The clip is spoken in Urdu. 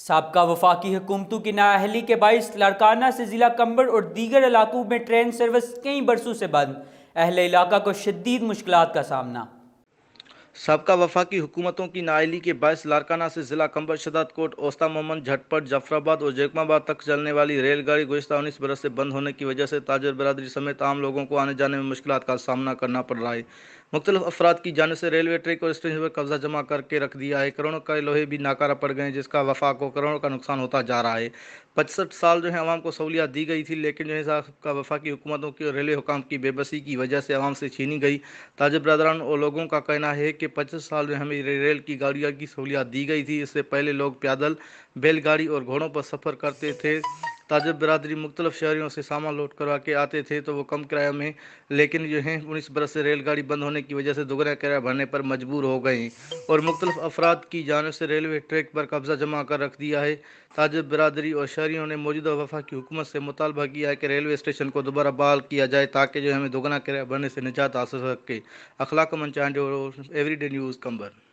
سابقہ وفاقی حکومتوں کی نااہلی کے باعث لاڑکانہ سے ضلع کمبر اور دیگر علاقوں میں ٹرین سروس کئی برسوں سے بند، اہل علاقہ کو شدید مشکلات کا سامنا۔ سابقہ وفاقی حکومتوں کی نااہلی کے باعث لاڑکانہ سے ضلع کمبر، شداد کوٹ، اوستا محمد، جھٹ پٹ، جعفر آباد اور جیکم آباد تک چلنے والی ریل گاڑی گزشتہ 19 برس سے بند ہونے کی وجہ سے تاجر برادری سمیت عام لوگوں کو آنے جانے میں مشکلات کا سامنا کرنا پڑ رہا ہے۔ مختلف افراد کی جانب سے ریلوے ٹریک اور اسٹیشن پر قبضہ جمع کر کے رکھ دیا ہے۔ کروڑوں کا لوہے بھی ناکارہ پڑ گئے ہیں، جس کا وفاق کو کروڑوں کا نقصان ہوتا جا رہا ہے۔ 65 سال عوام کو سہولیات دی گئی تھی، لیکن سابقہ وفاقی حکومتوں کی اور ریلوے حکام کی بے بسی کی وجہ سے عوام سے چھینی گئی۔ تاجر برادران اور لوگوں کا کہنا ہے کہ 25 سال ہمیں ریل کی گاڑیوں کی سہولیات دی گئی تھی۔ اس سے پہلے لوگ پیدل، بیل گاڑی اور گھوڑوں پر سفر کرتے تھے۔ تاجر برادری مختلف شہروں سے سامان لوڈ کروا کے آتے تھے تو وہ کم کرایہ میں، لیکن 19 برس سے ریل گاڑی بند ہونے کی وجہ سے دوگنا کرایہ بھرنے پر مجبور ہو گئے ہیں اور مختلف افراد کی جانب سے ریلوے ٹریک پر قبضہ جمع کر رکھ دیا ہے۔ تاجر برادری اور شہریوں نے موجودہ وفاقی حکومت سے مطالبہ کیا ہے کہ ریلوے اسٹیشن کو دوبارہ بحال کیا جائے تاکہ ہمیں دوگنا کرایہ بھرنے سے نجات حاصل ہو سکے۔ اخلاق منچ ایوری ڈے نیوز کمبر۔